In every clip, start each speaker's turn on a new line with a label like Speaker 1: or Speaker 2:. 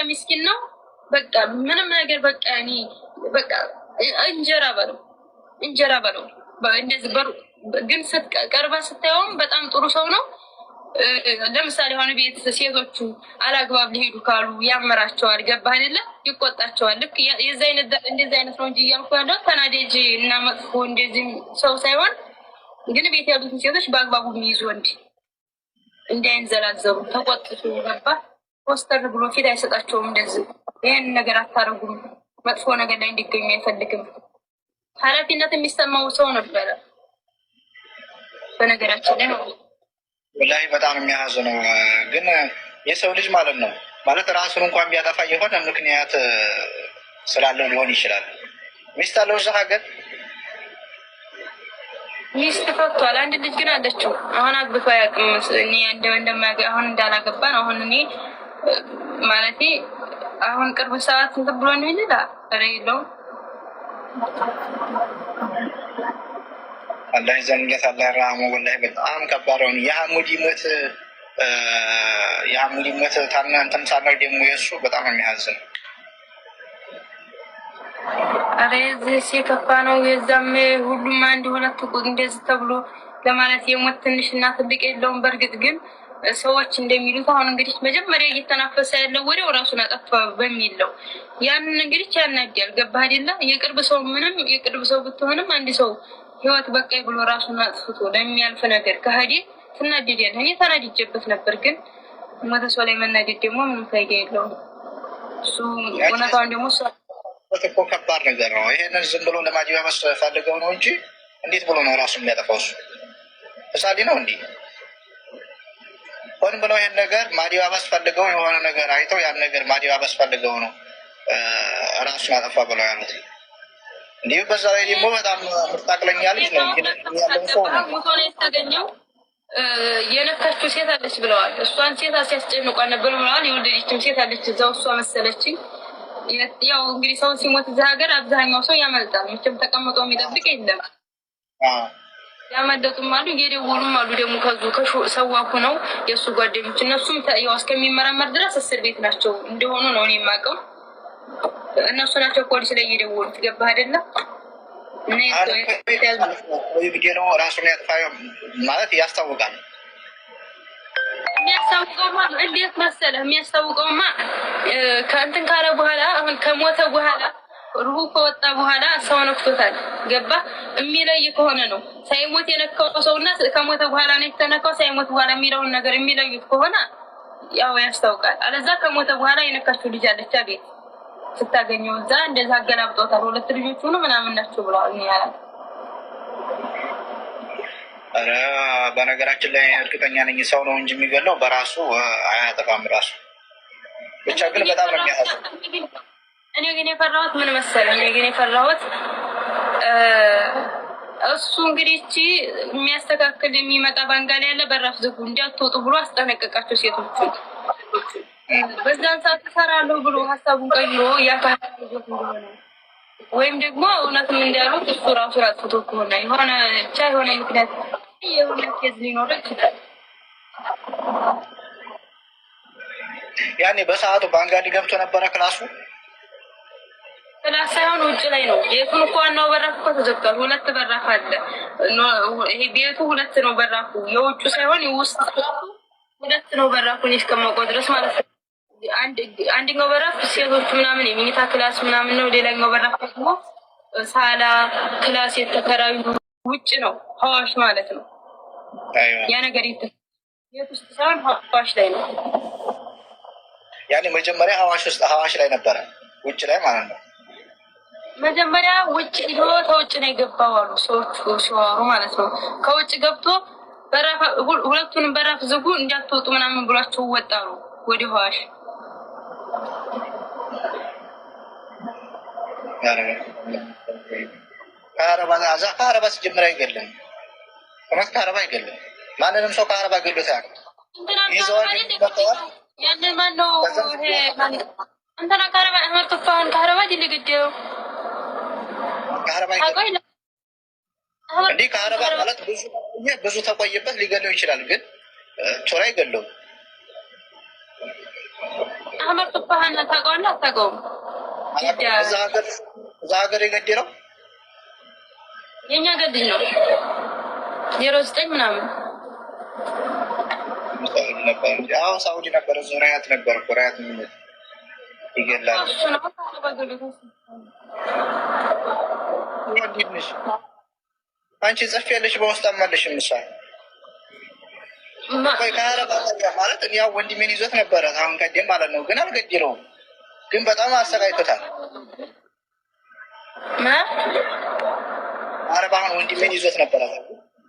Speaker 1: ምስኪን ነው። በቃ ምንም ነገር በቃ እኔ በቃ እንጀራ በለው እንደዚህ ግን ስትቀርባ ስታየውም በጣም ጥሩ ሰው ነው። ለምሳሌ አሁን ቤት ሴቶቹ አላግባብ ሊሄዱ ካሉ ያመራቸዋል። ገባህ አይደለ? ይቆጣቸዋል። ልክ የዛ አይነት እንደዚህ አይነት ነው እንጂ እያልኩ ያለው ተናደጅ እና መጥፎ እንደዚህ ሰው ሳይሆን ግን ቤት ያሉትን ሴቶች በአግባቡ የሚይዙ ወንድ እንዳይንዘላዘሉ ተቆጥቶ ገባህ ፖስተር ብሎ ፊት አይሰጣቸውም። እንደዚህ ይሄን ነገር አታረጉም። መጥፎ ነገር ላይ እንዲገኙ አይፈልግም። ኃላፊነት የሚሰማው ሰው ነበረ በነገራችን ላይ ነው።
Speaker 2: ወላሂ በጣም የሚያሳዝነው ግን የሰው ልጅ ማለት ነው ማለት ራሱን እንኳን ቢያጠፋ የሆነ ምክንያት ስላለው ሊሆን ይችላል። ሚስት አለው እዛ ሀገር
Speaker 1: ሚስት ፈቷል። አንድ ልጅ ግን አለችው። አሁን አግብቶ አያውቅም። እኔ አሁን እንዳላገባ ነው። አሁን እኔ ማለቴ አሁን ቅርብ ሰዓት እንትን ብሎ ነው ይላል አይደለም።
Speaker 2: አላህ ይዘንለት አላህ ራሙ። ወላሂ በጣም ከባድ ነው። የሐሙዲ ሞት ታናንተም ሳለው ደግሞ የእሱ በጣም የሚያዝን
Speaker 1: አረ እዚህ የከፋ ነው። የዛም ሁሉም አንድ ሁለት እንደዚህ ተብሎ ለማለት የሞት ትንሽና ትልቅ የለውም። በእርግጥ ግን ሰዎች እንደሚሉት አሁን እንግዲህ መጀመሪያ እየተናፈሰ ያለው ወዲያው ራሱን አጠፋ በሚል ነው። ያንን እንግዲህ ያናዳል። ገባህ አይደለ? የቅርብ ሰው ምንም የቅርብ ሰው ብትሆንም አንድ ሰው ህይወት በቃይ ብሎ ራሱን አጥፍቶ ለሚያልፍ ነገር ከሄደ ትናደዳለህ። እኔ ተናድጄበት ነበር፣ ግን ሞተ ሰው ላይ መናደድ ደግሞ ምንም ፋይዳ የለውም። እሱ እውነታውን ደግሞ
Speaker 2: እኮ ከባድ ነገር ነው። ይሄንን ዝም ብሎ ለማጅባበስ ፈልገው ነው እንጂ እንዴት ብሎ ነው ራሱን የሚያጠፋው? እሱ እሳሌ ነው እንዲህ ሆን ብለው ይሄን ነገር ማዲባበስ ፈልገው የሆነ ነገር አይተው ያን ነገር ማዲባበስ ፈልገው ነው ራሱን አጠፋ ብለው ያሉት። እንዲሁ በዛ ላይ ደግሞ በጣም ምርጣቅለኛ ልጅ ነው
Speaker 1: የተገኘው። የነካችው ሴት አለች ብለዋል። እሷን ሴት ሲያስጨንቋን ነበር ብለዋል። የወለደችም ሴት አለች እዛው እሷ መሰለችኝ። ያው እንግዲህ ሰው ሲሞት እዚህ ሀገር አብዛኛው ሰው ያመልጣል። መቼም ተቀምጦ የሚጠብቅ የለም። ያመለጡም አሉ፣ እየደወሉም አሉ። ደግሞ ሰዋኩ ነው የእሱ ጓደኞች። እነሱም ያው እስከሚመረመር ድረስ እስር ቤት ናቸው እንደሆኑ ነው እኔ የማውቀው። እነሱ ናቸው ፖሊስ ላይ እየደወሉት። ገባህ አይደለም?
Speaker 2: ነው ራሱን ያጥፋ ማለት ያስታውቃል።
Speaker 1: የሚያስታውቀውማ እንዴት መሰለህ? የሚያስታውቀውማ ከእንትን ካለ በኋላ አሁን ከሞተ በኋላ ሩሁ ከወጣ በኋላ ሰው ነክቶታል። ገባ? የሚለይ ከሆነ ነው ሳይሞት የነካው ሰውና ከሞተ በኋላ ነው የተነካው ሳይሞት በኋላ የሚለውን ነገር የሚለዩት ከሆነ ያው ያስታውቃል። አለዛ ከሞተ በኋላ የነካችው ልጅ አለች ቤት ስታገኘው እዛ እንደዛ አገላብጦታል። ሁለት ልጆች ሆኖ ምናምን ናቸው ብለዋል። ያላል
Speaker 2: ኧረ በነገራችን ላይ እርግጠኛ ነኝ ሰው ነው እንጂ የሚገለው በራሱ አያጠፋም። ራሱ ብቻ ግን በጣም ነው የሚያሳዝነው።
Speaker 1: እኔ ግን የፈራሁት ምን መሰለህ? እኔ ግን የፈራሁት እሱ እንግዲህ እቺ የሚያስተካክል የሚመጣ ባንጋሊ ያለ በራፍ ዝጉ እንዳትወጡ ብሎ አስጠነቀቃቸው ሴቶቹ። በዛን ሰዓት እሰራለሁ ብሎ ሀሳቡን ቀይሮ ያካሄዱ እንደሆነ ወይም ደግሞ እውነትም እንዳሉት እሱ ራሱ አጥፍቶ ከሆነ የሆነ ብቻ የሆነ ምክንያት የሆነ ኬዝ ሊኖር ይችላል።
Speaker 2: ያኔ በሰዓቱ ባንጋሊ ገብቶ ነበረ ክላሱ
Speaker 1: ክላስ ሳይሆን ውጭ ላይ ነው። የቱን እኮ ዋናው በራፍ እኮ ተዘግቷል። ሁለት በራፍ አለ። ይሄ ቤቱ ሁለት ነው በራፉ፣ የውጭ ሳይሆን የውስጥ ሁለት ነው በራፉ። እኔ እስከማውቀው ድረስ ማለት ነው። አንደኛው በራፍ ሴቶቹ ምናምን የሚኒታ ክላስ ምናምን ነው። ሌላኛው በራፍ ደግሞ ሳላ ክላስ የተከራዩ ውጭ ነው፣ ሀዋሽ ማለት ነው። ያ ነገር ቤት ውስጥ ሳይሆን ሀዋሽ ላይ ነው።
Speaker 2: ያኔ መጀመሪያ ሀዋሽ ላይ ነበረ፣ ውጭ ላይ ማለት ነው።
Speaker 1: መጀመሪያ ውጭ ሄዶ ከውጭ ነው የገባው አሉ ሰዎቹ ሲዋሩ ማለት ነው። ከውጭ ገብቶ ሁለቱንም በራፍ ዝጉ እንዳትወጡ ምናምን ብሏቸው ወጣሩ ወደ ሀዋሽ።
Speaker 2: ከአረባ ሲጀምር አይገለም፣ እውነት ከአረባ አይገለም። ማንንም ሰው ከአረባ ገሎት ያውቃል።
Speaker 1: ያንን ማነው እንትና ከአረባ መርቶፋሁን ከአረባ ሊገደው
Speaker 2: እንዲህ ከአረባ ማለት ብዙ ተቆየበት ሊገለው ይችላል፣ ግን ቶሎ አይገለውም።
Speaker 1: አህመድ ጡፋህና ታውቀዋለህ አታውቀውም?
Speaker 2: እዛ ሀገር የገደለው
Speaker 1: የኛ ገድል ነው 09 ምናምን
Speaker 2: አሁን ሳውዲ ነበር ዙሪያት ነበር ራያት ይገላል። አንቺ ጽፍ ያለሽ በውስጥ አማለሽም ምሳሌ ማለት እኔ ያው ወንድሜን ይዞት ነበረ አሁን ቀደም ማለት ነው፣ ግን አልገደለውም። ግን በጣም አሰቃይቶታል። አረብ አሁን ወንድሜን ይዞት ነበረ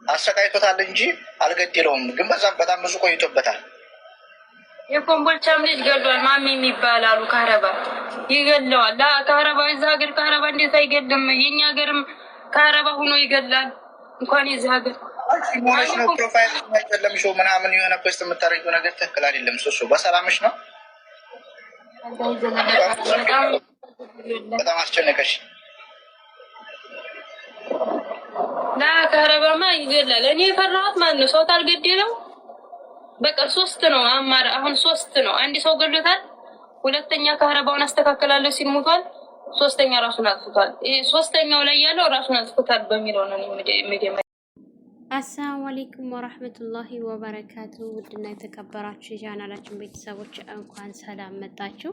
Speaker 2: አሰቃይቶታል እንጂ አልገደለውም። ግን በዛም በጣም ብዙ ቆይቶበታል።
Speaker 1: የኮምቦልቻም ልጅ ገሏል። ማሚ የሚባል አሉ ካረባ ይገለዋል። ካረባ እዛ ሀገር ካረባ እንዴት አይገልም? የኛ ሀገርም ካረባ ሆኖ ይገላል። እንኳን የዚህ ሀገር
Speaker 2: ሞሽ ነው ፕሮፋይል አይደለም ሾው ምናምን የሆነ ፖስት የምታደርጊው ነገር ትክክል አይደለም። ሶሶ በሰላምሽ ነው። በጣም አስጨነቀሽ።
Speaker 1: ካረባማ ይገላል። እኔ የፈራሁት ማን ነው? ሰው ታልገደለው በቃ 3 ነው አማራ። አሁን 3 ነው። አንድ ሰው ገሎታል። ሁለተኛ ካረባውን አስተካክላለሁ ሲል ሞቷል። ሶስተኛ ራሱን አጥፍቷል። ይሄ ሶስተኛው ላይ ያለው ራሱን አጥፍቷል በሚለው ነው ሚዲያ።
Speaker 3: አሰላሙ አለይኩም ወራህመቱላሂ ወበረካቱ። ውድና የተከበራችሁ የቻናላችን ቤተሰቦች እንኳን ሰላም መጣችሁ።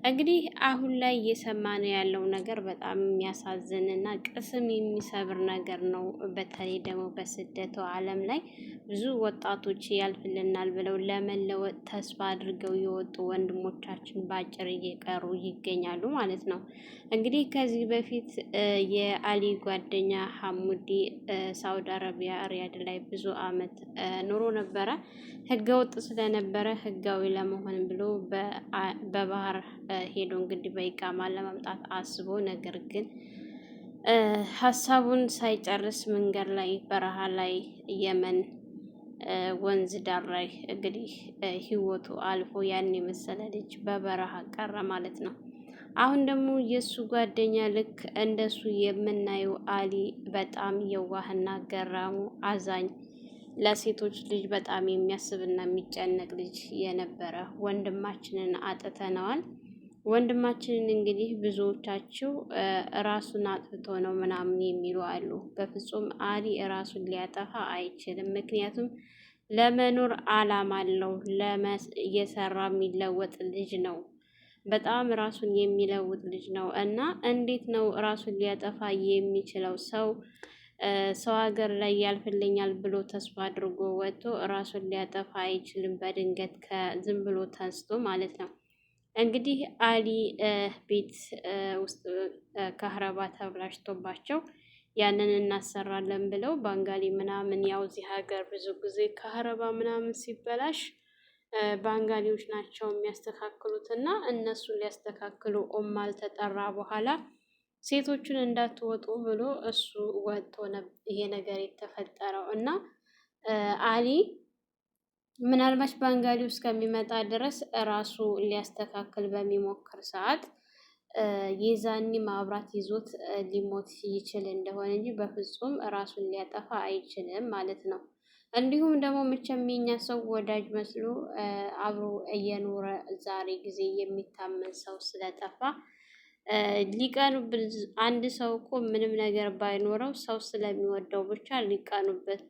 Speaker 3: እንግዲህ አሁን ላይ እየሰማነው ያለው ነገር በጣም የሚያሳዝንና ቅስም የሚሰብር ነገር ነው። በተለይ ደግሞ በስደቱ ዓለም ላይ ብዙ ወጣቶች ያልፍልናል ብለው ለመለወጥ ተስፋ አድርገው የወጡ ወንድሞቻችን በአጭር እየቀሩ ይገኛሉ ማለት ነው። እንግዲህ ከዚህ በፊት የአሊ ጓደኛ ሐሙዲ ሳውዲ አረቢያ ሪያድ ላይ ብዙ አመት ኑሮ ነበረ። ህገወጥ ስለነበረ ህጋዊ ለመሆን ብሎ በባህር ሄዶ እንግዲህ በኢቃማ ለማምጣት አስቦ ነገር ግን ሀሳቡን ሳይጨርስ መንገድ ላይ በረሃ ላይ የመን ወንዝ ዳር ላይ እንግዲህ ህይወቱ አልፎ ያን የመሰለ ልጅ በበረሃ ቀረ ማለት ነው። አሁን ደግሞ የሱ ጓደኛ ልክ እንደሱ የምናየው አሊ በጣም የዋህና ገራሙ አዛኝ ለሴቶች ልጅ በጣም የሚያስብና የሚጨነቅ ልጅ የነበረ ወንድማችንን አጥተነዋል። ወንድማችንን እንግዲህ ብዙዎቻችሁ ራሱን አጥፍቶ ነው ምናምን የሚሉ አሉ። በፍጹም አሊ ራሱን ሊያጠፋ አይችልም። ምክንያቱም ለመኖር አላማ አለው። እየሰራ የሚለወጥ ልጅ ነው። በጣም ራሱን የሚለውጥ ልጅ ነው እና እንዴት ነው ራሱን ሊያጠፋ የሚችለው? ሰው ሀገር ላይ ያልፍልኛል ብሎ ተስፋ አድርጎ ወጥቶ ራሱን ሊያጠፋ አይችልም። በድንገት ዝም ብሎ ተንስቶ ማለት ነው። እንግዲህ አሊ ቤት ውስጥ ካህረባ ተብላሽቶባቸው ያንን እናሰራለን ብለው ባንጋሊ ምናምን ያው እዚህ ሀገር ብዙ ጊዜ ካህረባ ምናምን ሲበላሽ ባንጋሊዎች ናቸው የሚያስተካክሉት እና እነሱን ሊያስተካክሉ ኦማል ተጠራ በኋላ ሴቶቹን እንዳትወጡ ብሎ እሱ ወጥቶ ይሄ ነገር የተፈጠረው እና አሊ ምናልባት ባንጋሊው እስከሚመጣ ድረስ ራሱ ሊያስተካክል በሚሞክር ሰዓት የዛኒ ማብራት ይዞት ሊሞት ይችል እንደሆነ እንጂ በፍጹም ራሱን ሊያጠፋ አይችልም ማለት ነው። እንዲሁም ደግሞ መቼም የኛ ሰው ወዳጅ መስሎ አብሮ እየኖረ ዛሬ ጊዜ የሚታመን ሰው ስለጠፋ ሊቀኑበት። አንድ ሰው እኮ ምንም ነገር ባይኖረው ሰው ስለሚወደው ብቻ ሊቀኑበት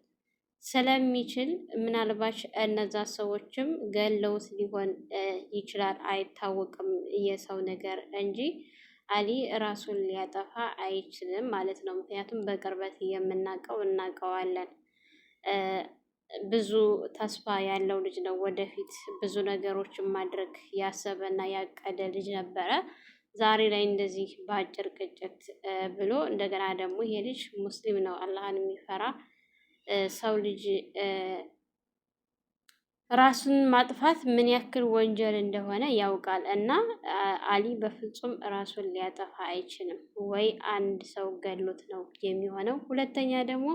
Speaker 3: ስለሚችል ምናልባት እነዛ ሰዎችም ገለውት ሊሆን ይችላል፣ አይታወቅም የሰው ነገር እንጂ አሊ ራሱን ሊያጠፋ አይችልም ማለት ነው። ምክንያቱም በቅርበት የምናውቀው እናውቀዋለን። ብዙ ተስፋ ያለው ልጅ ነው። ወደፊት ብዙ ነገሮችን ማድረግ ያሰበና ያቀደ ልጅ ነበረ። ዛሬ ላይ እንደዚህ በአጭር ቅጭት ብሎ እንደገና ደግሞ ይሄ ልጅ ሙስሊም ነው፣ አላህን የሚፈራ ሰው ልጅ ራሱን ማጥፋት ምን ያክል ወንጀል እንደሆነ ያውቃል። እና አሊ በፍጹም ራሱን ሊያጠፋ አይችልም። ወይ አንድ ሰው ገሎት ነው የሚሆነው፣ ሁለተኛ ደግሞ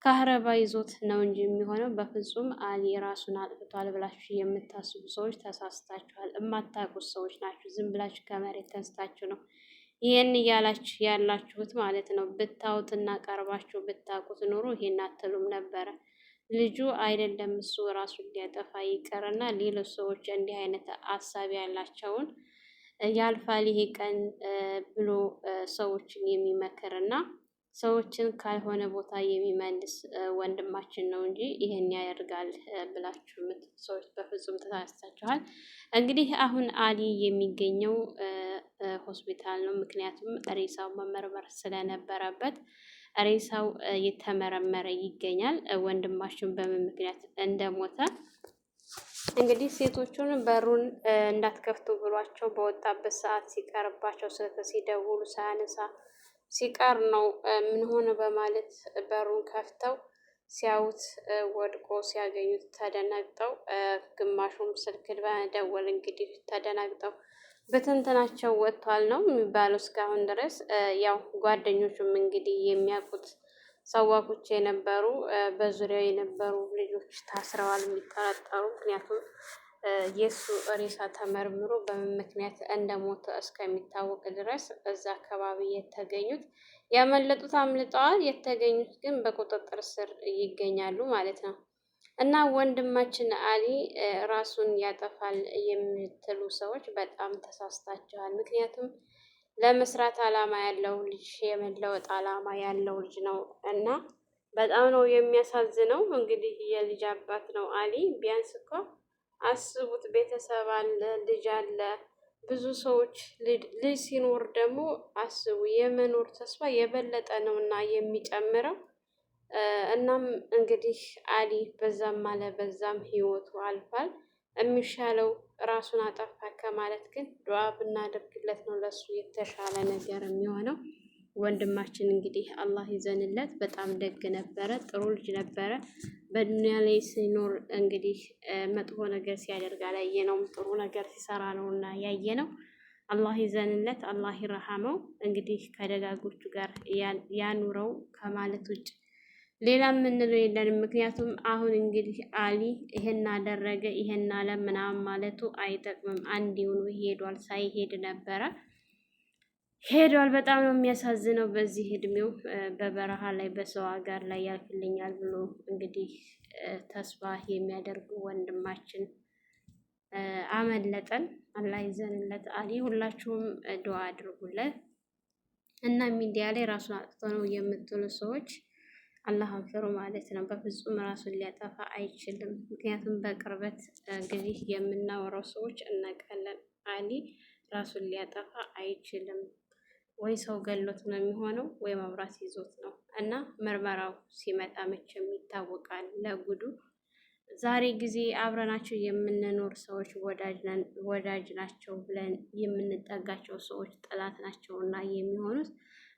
Speaker 3: ካህረባ ይዞት ነው እንጂ የሚሆነው። በፍጹም አሊ ራሱን አጥፍቷል ብላችሁ የምታስቡ ሰዎች ተሳስታችኋል። የማታውቁት ሰዎች ናችሁ። ዝም ብላችሁ ከመሬት ተንስታችሁ ነው ይሄን እያላችሁ ያላችሁት ማለት ነው። ብታውትና ቀርባችሁ ብታውቁት ኑሮ ይሄን አትሉም ነበረ። ልጁ አይደለም እሱ ራሱን ሊያጠፋ ይቀርና ሌሎች ሰዎች እንዲህ አይነት አሳቢ ያላቸውን ያልፋል ይሄ ቀን ብሎ ሰዎችን የሚመክርና ሰዎችን ካልሆነ ቦታ የሚመልስ ወንድማችን ነው እንጂ ይሄን ያደርጋል ብላችሁ የምትሉ ሰዎች በፍጹም ተሳስታችኋል። እንግዲህ አሁን አሊ የሚገኘው ሆስፒታል ነው። ምክንያቱም ሬሳው መመርመር ስለነበረበት ሬሳው የተመረመረ ይገኛል። ወንድማችን በምን ምክንያት እንደሞተ እንግዲህ ሴቶቹን በሩን እንዳትከፍቱ ብሏቸው በወጣበት ሰዓት ሲቀርባቸው ስልክ ሲደውሉ ሳያነሳ ሲቀር ነው ምን ሆነ በማለት በሩን ከፍተው ሲያዩት ወድቆ ሲያገኙት ተደናግጠው፣ ግማሹም ስልክ በመደወል እንግዲህ ተደናግጠው በትንትናቸው ወጥቷል ነው የሚባለው እስካሁን ድረስ። ያው ጓደኞቹም እንግዲህ የሚያውቁት ሰዋኮች የነበሩ በዙሪያው የነበሩ ልጆች ታስረዋል የሚጠረጠሩ። ምክንያቱም የእሱ ሬሳ ተመርምሮ በምን ምክንያት እንደሞተ እስከሚታወቅ ድረስ እዛ አካባቢ የተገኙት ያመለጡት አምልጠዋል፣ የተገኙት ግን በቁጥጥር ስር ይገኛሉ ማለት ነው። እና ወንድማችን አሊ ራሱን ያጠፋል የምትሉ ሰዎች በጣም ተሳስታችኋል። ምክንያቱም ለመስራት አላማ ያለው ልጅ የመለወጥ አላማ ያለው ልጅ ነው እና በጣም ነው የሚያሳዝነው። እንግዲህ የልጅ አባት ነው አሊ። ቢያንስ እኮ አስቡት፣ ቤተሰብ አለ፣ ልጅ አለ፣ ብዙ ሰዎች። ልጅ ሲኖር ደግሞ አስቡ የመኖር ተስፋ የበለጠ ነው እና የሚጨምረው። እናም እንግዲህ አሊ በዛም አለ በዛም ህይወቱ አልፏል። የሚሻለው ራሱን አጠፋ ከማለት ግን ዱዓ ብናደርግለት ነው ለሱ የተሻለ ነገር የሚሆነው። ወንድማችን እንግዲህ አላህ ይዘንለት። በጣም ደግ ነበረ፣ ጥሩ ልጅ ነበረ። በዱንያ ላይ ሲኖር እንግዲህ መጥፎ ነገር ሲያደርግ አላየነውም፣ ጥሩ ነገር ሲሰራ ነው እና ያየነው። አላህ ይዘንለት፣ አላህ ይረሐመው። እንግዲህ ከደጋጎቹ ጋር ያኑረው ከማለት ውጭ ሌላ የምንለው የለንም። ምክንያቱም አሁን እንግዲህ አሊ ይሄን አደረገ ይሄን አለ ምናምን ማለቱ አይጠቅምም። አንዴውኑ ሄዷል፣ ሳይሄድ ነበረ ሄዷል። በጣም ነው የሚያሳዝነው። በዚህ እድሜው በበረሃ ላይ በሰው ሀገር ላይ ያልፍልኛል ብሎ እንግዲህ ተስፋ የሚያደርጉ ወንድማችን አመለጠን። አላህ ይዘንለት አሊ። ሁላችሁም ዱዓ አድርጉለት እና ሚዲያ ላይ ራሱን አጥፍቶ ነው የምትሉ ሰዎች አላህን ፍሩ ማለት ነው። በፍጹም ራሱን ሊያጠፋ አይችልም። ምክንያቱም በቅርበት እንግዲህ የምናወራው ሰዎች እናውቃለን። አሊ ራሱን ሊያጠፋ አይችልም። ወይ ሰው ገሎት ነው የሚሆነው ወይ መብራት ይዞት ነው። እና ምርመራው ሲመጣ መቼም ይታወቃል ለጉዱ። ዛሬ ጊዜ አብረናቸው የምንኖር ሰዎች ወዳጅ ናቸው ብለን የምንጠጋቸው ሰዎች ጠላት ናቸው እና የሚሆኑት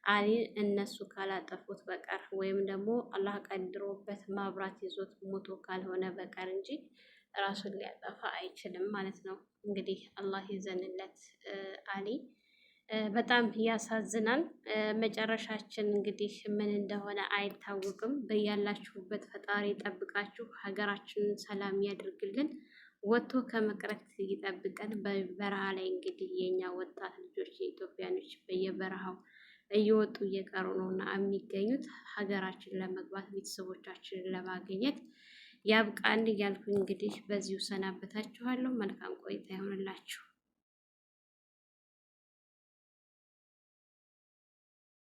Speaker 3: አሊን እነሱ ካላጠፉት በቀር ወይም ደግሞ አላህ ቀድሮበት ማብራት ይዞት ሞቶ ካልሆነ በቀር እንጂ ራሱን ሊያጠፋ አይችልም ማለት ነው። እንግዲህ አላህ ይዘንለት አሊ። በጣም ያሳዝናል። መጨረሻችን እንግዲህ ምን እንደሆነ አይታወቅም። በያላችሁበት ፈጣሪ ጠብቃችሁ ሀገራችንን ሰላም ያድርግልን፣ ወጥቶ ከመቅረት ይጠብቀን። በበረሃ ላይ እንግዲህ የኛ ወጣት ልጆች የኢትዮጵያኖች በየበረሃው እየወጡ እየቀሩ ነው እና የሚገኙት ሀገራችን ለመግባት ቤተሰቦቻችንን ለማግኘት ያብቃን እያልኩ እንግዲህ በዚሁ ሰናበታችኋለሁ። መልካም ቆይታ ይሆንላችሁ።